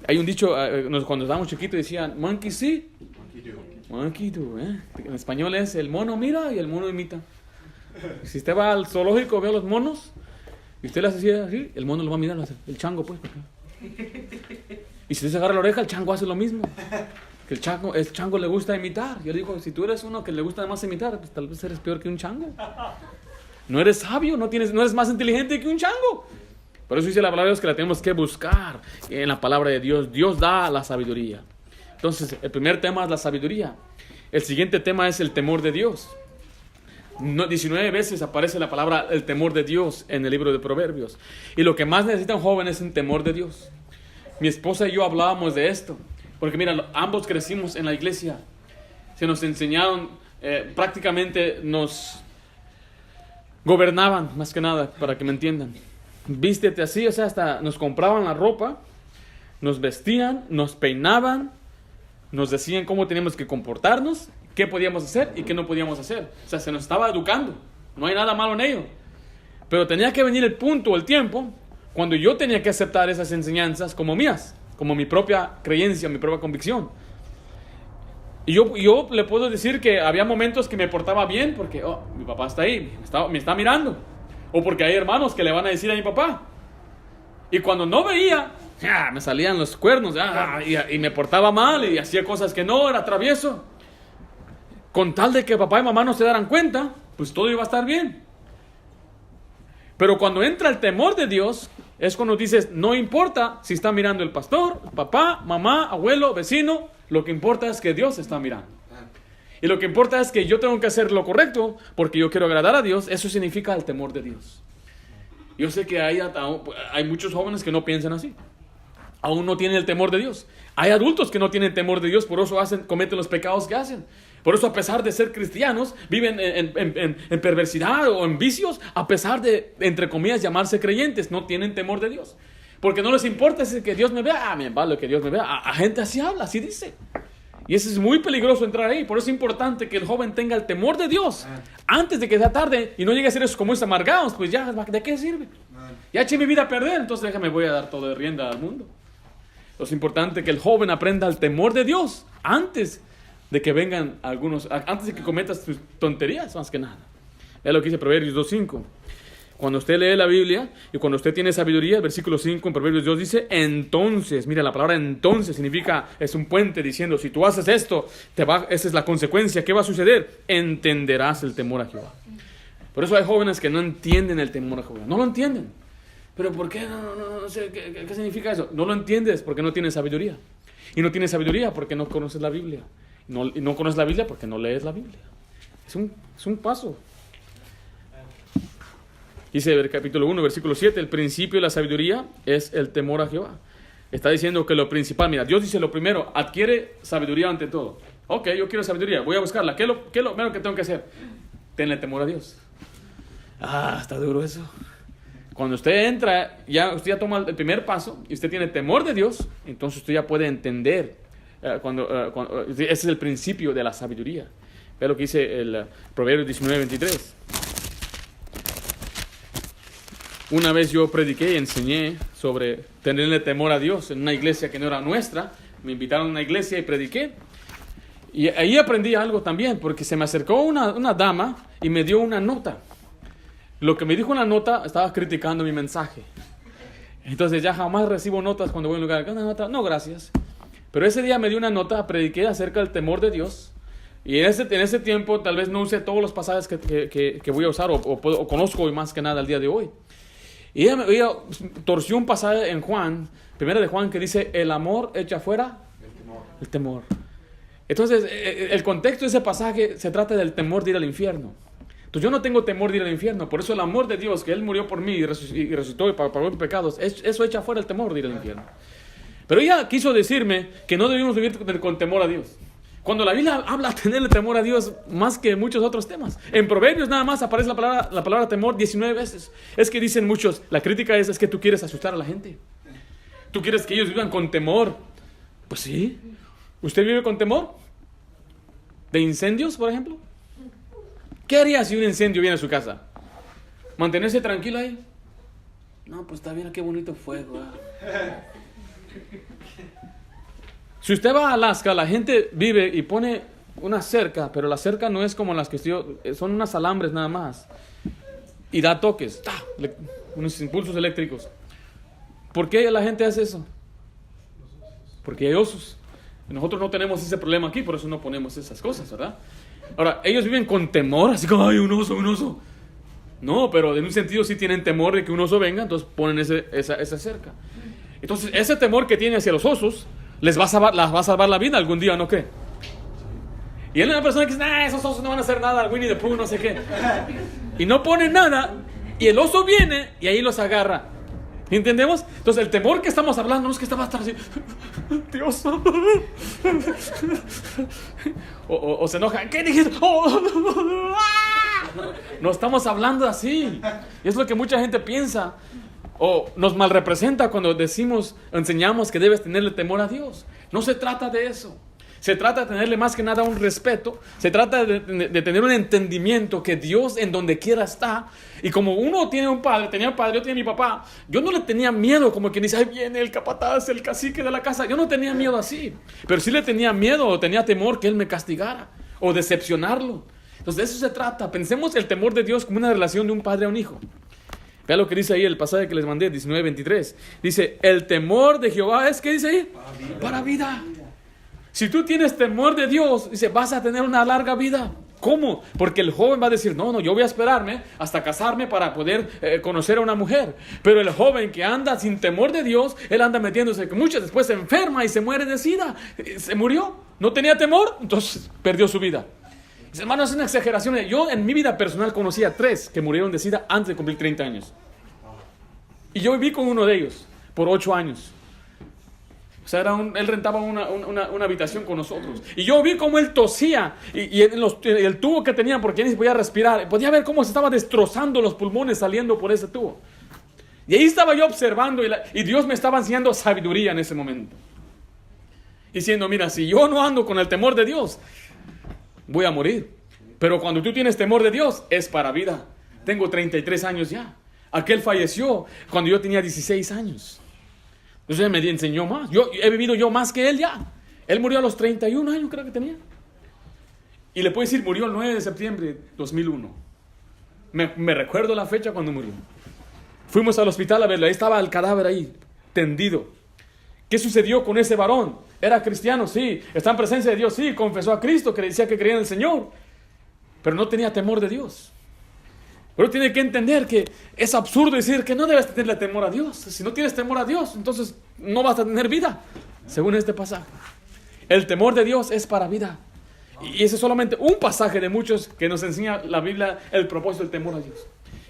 Hay un dicho, cuando estábamos chiquitos decían, monkey see, monkey do. En español es, el mono mira y el mono imita. Si usted va al zoológico, ve a los monos, y usted les hacía así, el mono lo va a mirar, el chango pues. Y si usted se agarra la oreja, el chango hace lo mismo. Que el chango le gusta imitar. Yo digo, si tú eres uno que le gusta más imitar, pues tal vez eres peor que un chango. No eres sabio, no eres más inteligente que un chango. Por eso dice la palabra de Dios que la tenemos que buscar en la palabra de Dios. Dios da la sabiduría. Entonces, el primer tema es la sabiduría. El siguiente tema es el temor de Dios. 19 veces aparece la palabra el temor de Dios en el libro de Proverbios. Y lo que más necesita un joven es un temor de Dios. Mi esposa y yo hablábamos de esto. Porque mira, ambos crecimos en la iglesia. Se nos enseñaron, prácticamente nos gobernaban, más que nada, para que me entiendan. Vístete así, o sea, hasta nos compraban la ropa, nos vestían, nos peinaban, nos decían cómo teníamos que comportarnos, qué podíamos hacer y qué no podíamos hacer. O sea, se nos estaba educando. No hay nada malo en ello. Pero tenía que venir el punto, el tiempo, cuando yo tenía que aceptar esas enseñanzas como mías, como mi propia creencia, mi propia convicción. Y yo le puedo decir que había momentos que me portaba bien porque mi papá está ahí, me está mirando. O porque hay hermanos que le van a decir a mi papá. Y cuando no veía, me salían los cuernos, y me portaba mal y hacía cosas que no, era travieso. Con tal de que papá y mamá no se daran cuenta, pues todo iba a estar bien. Pero cuando entra el temor de Dios, es cuando dices, no importa si está mirando el pastor, papá, mamá, abuelo, vecino, lo que importa es que Dios está mirando. Y lo que importa es que yo tengo que hacer lo correcto porque yo quiero agradar a Dios. Eso significa el temor de Dios. Yo sé que hay muchos jóvenes que no piensan así. Aún no tienen el temor de Dios. Hay adultos que no tienen temor de Dios, por eso cometen los pecados que hacen. Por eso, a pesar de ser cristianos, viven en perversidad o en vicios, a pesar de, entre comillas, llamarse creyentes, no tienen temor de Dios. Porque no les importa que Dios me vea. Me vale que Dios me vea. A gente así habla, así dice. Y eso es muy peligroso entrar ahí. Por eso es importante que el joven tenga el temor de Dios antes de que sea tarde y no llegue a ser esos como esos amargados. Pues ya, ¿de qué sirve? Ya eché mi vida a perder, entonces déjame, voy a dar todo de rienda al mundo. Es importante que el joven aprenda el temor de Dios antes de que vengan antes de que cometas tus tonterías, más que nada. Vea lo que dice Proverbios 2.5. Cuando usted lee la Biblia y cuando usted tiene sabiduría, el versículo 5 en Proverbios 2 dice, entonces, mira, la palabra entonces significa, es un puente diciendo, si tú haces esto, esa es la consecuencia, ¿qué va a suceder? Entenderás el temor a Jehová. Por eso hay jóvenes que no entienden el temor a Jehová, no lo entienden. ¿Pero por qué? No sé, ¿qué significa eso? No lo entiendes porque no tienes sabiduría. Y no tienes sabiduría porque no conoces la Biblia. Y no conoces la Biblia porque no lees la Biblia. Es un paso. Dice el capítulo 1, versículo 7, el principio de la sabiduría es el temor a Jehová. Está diciendo que lo principal, mira, Dios dice lo primero, adquiere sabiduría ante todo. Ok, yo quiero sabiduría, voy a buscarla. ¿Qué es lo primero que tengo que hacer? Tenle temor a Dios. Está duro eso. Cuando usted entra, usted ya toma el primer paso y usted tiene temor de Dios, entonces usted ya puede entender. Ese es el principio de la sabiduría. Ve lo que dice el Proverbios 19:23. Una vez yo prediqué y enseñé sobre tenerle temor a Dios en una iglesia que no era nuestra. Me invitaron a una iglesia y prediqué. Y ahí aprendí algo también, porque se me acercó una dama y me dio una nota. Lo que me dijo en la nota estaba criticando mi mensaje. Entonces ya jamás recibo notas cuando voy a un lugar. ¿Una nota? No, gracias. Pero ese día me dio una nota, prediqué acerca del temor de Dios. Y en ese tiempo tal vez no usé todos los pasajes que voy a usar o conozco hoy más que nada al día de hoy. Y ella torció un pasaje en Juan, primera de Juan, que dice, el amor echa fuera el temor. Entonces, el contexto de ese pasaje se trata del temor de ir al infierno. Entonces, yo no tengo temor de ir al infierno. Por eso el amor de Dios, que Él murió por mí y resucitó y pagó mis pecados, eso echa fuera el temor de ir al infierno. Pero ella quiso decirme que no debemos vivir con temor a Dios. Cuando la Biblia habla de tenerle temor a Dios más que muchos otros temas. En Proverbios nada más aparece la palabra temor 19 veces. Es que dicen muchos, la crítica es que tú quieres asustar a la gente. Tú quieres que ellos vivan con temor. Pues sí. ¿Usted vive con temor? ¿De incendios, por ejemplo? ¿Qué haría si un incendio viene a su casa? ¿Mantenerse tranquilo ahí? No, pues está bien, qué bonito fuego. Si usted va a Alaska, la gente vive y pone una cerca, pero la cerca no es como las que son unas alambres nada más. Y da toques, unos impulsos eléctricos. ¿Por qué la gente hace eso? Porque hay osos. Nosotros no tenemos ese problema aquí, por eso no ponemos esas cosas, ¿verdad? Ahora, ellos viven con temor, así como, ¡ay, un oso, un oso! No, pero en un sentido sí tienen temor de que un oso venga, entonces ponen esa cerca. Entonces, ese temor que tiene hacia los osos les va a salvar la vida algún día, ¿no cree? Y él es una persona que dice, esos osos no van a hacer nada, Winnie the Pooh, no sé qué. Y no ponen nada, y el oso viene y ahí los agarra. ¿Entendemos? Entonces el temor que estamos hablando no es que va a estar así, Dios. O se enoja, ¿qué dijiste? No estamos hablando así. Y es lo que mucha gente piensa o nos malrepresenta cuando enseñamos que debes tenerle temor a Dios. No se trata de eso. Se trata de tenerle más que nada un respeto. Se trata de tener un entendimiento que Dios en donde quiera está. Y como uno tenía un padre, yo tenía mi papá. Yo no le tenía miedo como quien dice, ahí viene el capataz, el cacique de la casa. Yo no tenía miedo así. Pero sí le tenía miedo o tenía temor que él me castigara o decepcionarlo. Entonces de eso se trata. Pensemos el temor de Dios como una relación de un padre a un hijo. Vea lo que dice ahí el pasaje que les mandé, 19:23. Dice, el temor de Jehová es, ¿qué dice ahí? Para vida. Si tú tienes temor de Dios, dice, vas a tener una larga vida. ¿Cómo? Porque el joven va a decir, no, yo voy a esperarme hasta casarme para poder conocer a una mujer. Pero el joven que anda sin temor de Dios, él anda metiéndose, que muchas después se enferma y se muere de sida. Se murió, no tenía temor, entonces perdió su vida. Dice, hermano, es una exageración. Yo en mi vida personal conocí a 3 que murieron de sida antes de cumplir 30 años. Y yo viví con uno de ellos por 8 años. O sea, él rentaba una habitación con nosotros. Y yo vi cómo él tosía. Y el tubo que tenía, porque él ni podía respirar. Podía ver cómo se estaba destrozando los pulmones saliendo por ese tubo. Y ahí estaba yo observando. Y Dios me estaba enseñando sabiduría en ese momento. Diciendo, mira, si yo no ando con el temor de Dios, voy a morir. Pero cuando tú tienes temor de Dios, es para vida. Tengo 33 años ya. Aquel falleció cuando yo tenía 16 años. Entonces él me enseñó más. Yo he vivido yo más que él ya. Él murió a los 31 años, creo que tenía. Y le puedo decir, murió el 9 de septiembre de 2001. Me recuerdo la fecha cuando murió. Fuimos al hospital a verlo. Ahí estaba el cadáver ahí, tendido. ¿Qué sucedió con ese varón? Era cristiano, sí. Está en presencia de Dios, sí. Confesó a Cristo, que decía que creía en el Señor. Pero no tenía temor de Dios. Pero tiene que entender que es absurdo decir que no debes tenerle temor a Dios. Si no tienes temor a Dios, entonces no vas a tener vida, según este pasaje. El temor de Dios es para vida. Y ese es solamente un pasaje de muchos que nos enseña la Biblia el propósito del temor a Dios.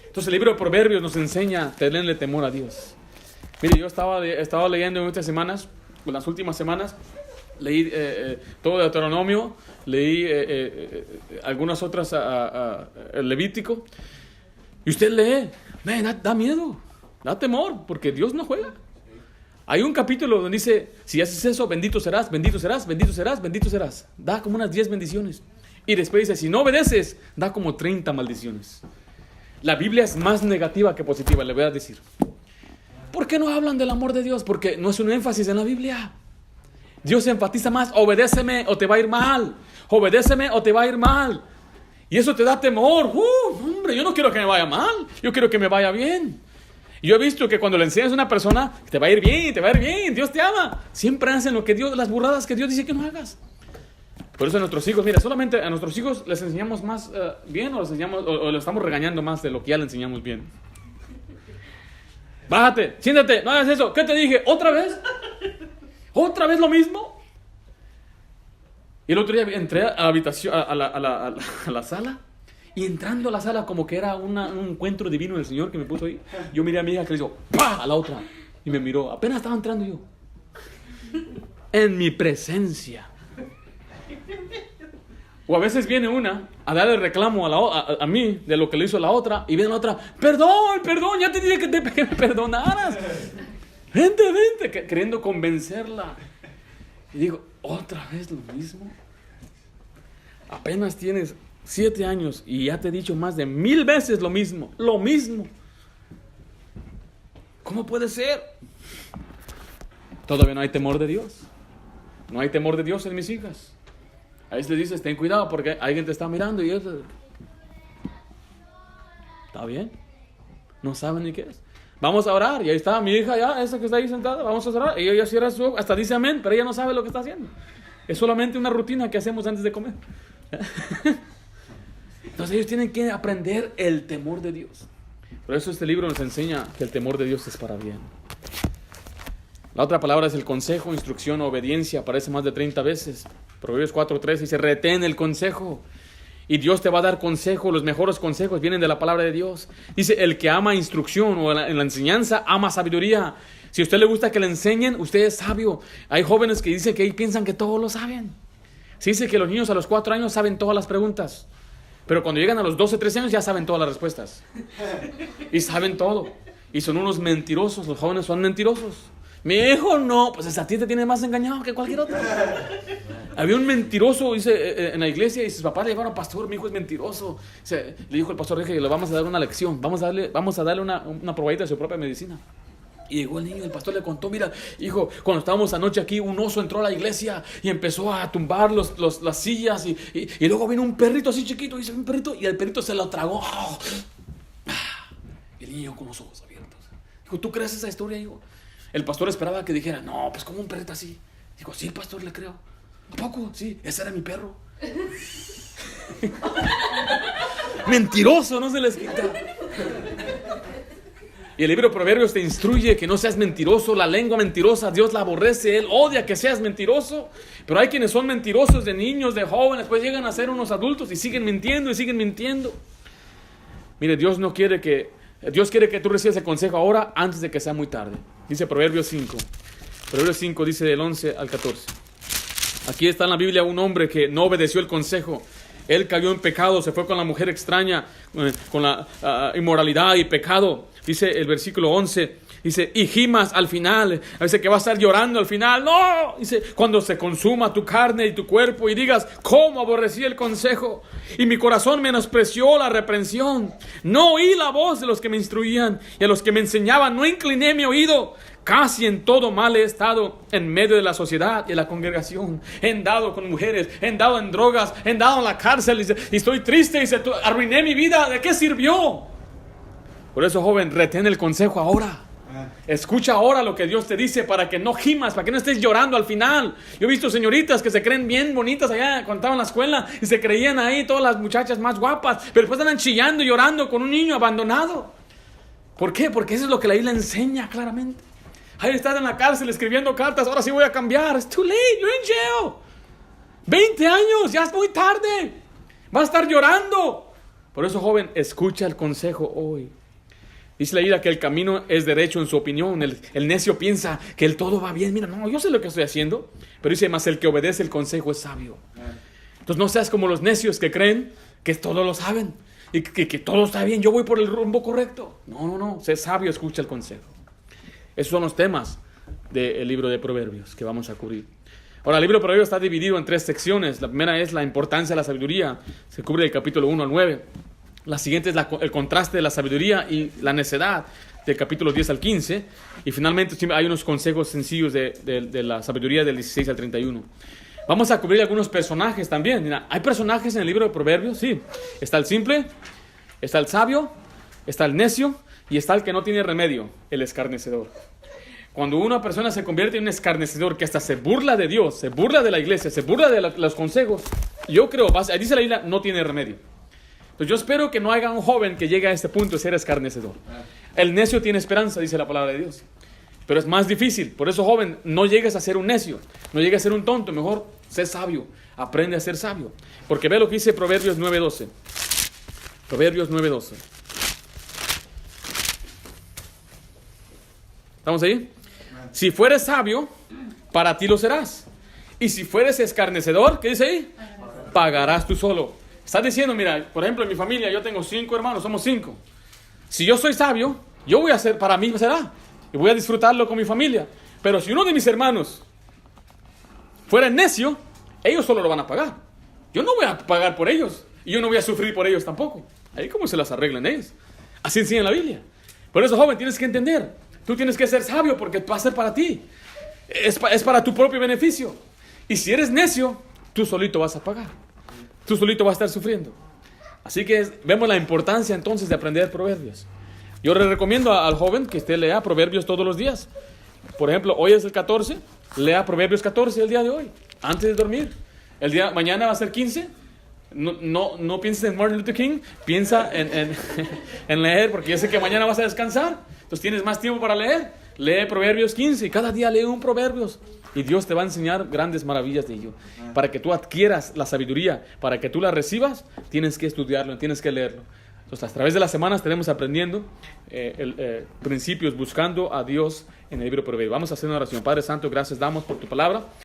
Entonces el libro de Proverbios nos enseña a tenerle temor a Dios. Mire, yo estaba leyendo en estas semanas, en las últimas semanas, leí todo Deuteronomio, leí algunas otras, el Levítico. Y usted lee, da miedo, da temor, porque Dios no juega. Hay un capítulo donde dice, si haces eso, bendito serás, bendito serás, bendito serás, bendito serás. Da como unas 10 bendiciones. Y después dice, si no obedeces, da como 30 maldiciones. La Biblia es más negativa que positiva, le voy a decir. ¿Por qué no hablan del amor de Dios? Porque no es un énfasis en la Biblia. Dios enfatiza más, obedéceme o te va a ir mal. Obedéceme o te va a ir mal. Y eso te da temor. Hombre, yo no quiero que me vaya mal. Yo quiero que me vaya bien. Yo he visto que cuando le enseñas a una persona, te va a ir bien, te va a ir bien, Dios te ama. Siempre hacen las burradas que Dios dice que no hagas. Por eso a nuestros hijos, mira, solamente a nuestros hijos les enseñamos más bien o les estamos regañando más de lo que ya les enseñamos bien. Bájate, siéntate, no hagas eso. ¿Qué te dije? ¿Otra vez? ¿Otra vez lo mismo? Y el otro día entré a la habitación, a la sala. Y entrando a la sala como que era un encuentro divino del Señor que me puso ahí. Yo miré a mi hija que le hizo ¡pah! A la otra. Y me miró. Apenas estaba entrando yo. En mi presencia. O a veces viene una a darle reclamo a mí de lo que le hizo la otra. Y viene la otra. Perdón, ya te dije que me perdonaras. Vente. Queriendo convencerla. Y digo, ¿otra vez lo mismo? Apenas tienes 7 años y ya te he dicho más de 1000 veces lo mismo. ¿Cómo puede ser? Todavía no hay temor de Dios. No hay temor de Dios en mis hijas. A veces le dices, ten cuidado porque alguien te está mirando y eso. ¿Está bien? No saben ni qué es. Vamos a orar. Y ahí está mi hija ya, esa que está ahí sentada. Vamos a orar. Ella ya cierra su ojo, hasta dice amén, pero ella no sabe lo que está haciendo. Es solamente una rutina que hacemos antes de comer. Entonces ellos tienen que aprender el temor de Dios. Por eso este libro nos enseña que el temor de Dios es para bien. La otra palabra es el consejo, instrucción, obediencia. Aparece más de 30 veces. Proverbios 4:3 dice, retén el consejo. Y Dios te va a dar consejo. Los mejores consejos vienen de la palabra de Dios. Dice, el que ama instrucción o en la enseñanza, ama sabiduría. Si a usted le gusta que le enseñen, usted es sabio. Hay jóvenes que dicen que piensan que todos lo saben. Se dice que los niños a los 4 años saben todas las preguntas. Pero cuando llegan a los 12, 13 años ya saben todas las respuestas. Y saben todo. Y son unos mentirosos. Los jóvenes son mentirosos. Mi hijo no, pues a ti te tiene más engañado que cualquier otro. Había un mentiroso, dice, en la iglesia, y sus papás le llevaron, pastor, mi hijo es mentiroso. Le dijo el pastor, dije, le vamos a dar una lección, vamos a darle una probadita de su propia medicina. Y llegó el niño, el pastor le contó, mira, hijo, cuando estábamos anoche aquí, un oso entró a la iglesia y empezó a tumbar las sillas y luego vino un perrito así chiquito, dice, un perrito, y el perrito se lo tragó. Y el niño con los ojos abiertos. Dijo, ¿tú crees esa historia, hijo? El pastor esperaba que dijera, no, pues como un perrito así. Dijo, sí, pastor, le creo. ¿A poco? Sí, ese era mi perro. Mentiroso, no se les quita. Y el libro de Proverbios te instruye que no seas mentiroso. La lengua mentirosa, Dios la aborrece. Él odia que seas mentiroso. Pero hay quienes son mentirosos de niños, de jóvenes, pues llegan a ser unos adultos y siguen mintiendo y siguen mintiendo. Mire, Dios quiere que tú recibas el consejo ahora antes de que sea muy tarde. Dice Proverbios 5. Proverbios 5 dice del 11 al 14. Aquí está en la Biblia un hombre que no obedeció el consejo. Él cayó en pecado, se fue con la mujer extraña, con la inmoralidad y pecado. Dice el versículo 11, dice, y gimas al final. Dice que va a estar llorando al final. No, dice, cuando se consuma tu carne y tu cuerpo y digas, cómo aborrecí el consejo y mi corazón menospreció la reprensión. No oí la voz de los que me instruían y a los que me enseñaban no incliné mi oído. Casi en todo mal he estado en medio de la sociedad y de la congregación. He andado con mujeres, he andado en drogas, he andado en la cárcel y estoy triste y arruiné mi vida. ¿De qué sirvió? Por eso, joven, retén el consejo ahora. Escucha ahora lo que Dios te dice para que no gimas, para que no estés llorando al final. Yo he visto señoritas que se creen bien bonitas allá cuando estaban en la escuela y se creían ahí todas las muchachas más guapas, pero después andan chillando y llorando con un niño abandonado. ¿Por qué? Porque eso es lo que la Biblia enseña claramente. Ahí estás en la cárcel escribiendo cartas, ahora sí voy a cambiar. It's too late, you're in jail. 20 años, ya es muy tarde. Vas a estar llorando. Por eso, joven, escucha el consejo hoy. Dice la Biblia que el camino es derecho en su opinión. El necio piensa que el todo va bien. Mira, no, yo sé lo que estoy haciendo. Pero dice, más el que obedece el consejo es sabio. Entonces no seas como los necios que creen que todo lo saben. Y que todo está bien, yo voy por el rumbo correcto. No, sé sabio, escucha el consejo. Esos son los temas del libro de Proverbios que vamos a cubrir. Ahora, el libro de Proverbios está dividido en 3 secciones. La primera es la importancia de la sabiduría. Se cubre del capítulo 1 al 9. La siguiente es el contraste de la sabiduría y la necedad, del capítulo 10 al 15. Y finalmente hay unos consejos sencillos de la sabiduría del 16 al 31. Vamos a cubrir algunos personajes también. Mira, ¿hay personajes en el libro de Proverbios? Sí. Está el simple, está el sabio, está el necio y está el que no tiene remedio, el escarnecedor. Cuando una persona se convierte en un escarnecedor que hasta se burla de Dios, se burla de la iglesia, se burla de los consejos, yo creo, dice la Biblia, no tiene remedio. Entonces yo espero que no haya un joven que llegue a este punto de ser escarnecedor. El necio tiene esperanza, dice la palabra de Dios. Pero es más difícil. Por eso, joven, no llegues a ser un necio. No llegues a ser un tonto. Mejor sé sabio. Aprende a ser sabio. Porque ve lo que dice Proverbios 9:12. Proverbios 9:12. ¿Estamos ahí? Si fueres sabio, para ti lo serás. Y si fueres escarnecedor, ¿qué dice ahí? Pagarás tú solo. Estás diciendo, mira, por ejemplo, en mi familia yo tengo 5 hermanos, somos 5. Si yo soy sabio, yo voy a hacer, para mí será. Y voy a disfrutarlo con mi familia. Pero si uno de mis hermanos fuera necio, ellos solo lo van a pagar. Yo no voy a pagar por ellos. Y yo no voy a sufrir por ellos tampoco. Ahí cómo se las arreglan ellos. Así enseña la Biblia. Por eso, joven, tienes que entender. Tú tienes que ser sabio porque va a ser para ti. Es para tu propio beneficio. Y si eres necio, tú solito vas a pagar. Tú solito vas a estar sufriendo. Así que vemos la importancia entonces de aprender proverbios. Yo le recomiendo al joven que usted lea proverbios todos los días. Por ejemplo, hoy es el 14. Lea proverbios 14 el día de hoy, antes de dormir. Mañana va a ser 15. No pienses en Martin Luther King. Piensa en leer, porque yo sé que mañana vas a descansar. Entonces tienes más tiempo para leer. Lee proverbios 15. Cada día lee un proverbios. Y Dios te va a enseñar grandes maravillas de ello. Para que tú adquieras la sabiduría, para que tú la recibas, tienes que estudiarlo, tienes que leerlo. Entonces, a través de las semanas estaremos aprendiendo principios, buscando a Dios en el libro de Proverbios. Vamos a hacer una oración. Padre Santo, gracias damos por tu palabra.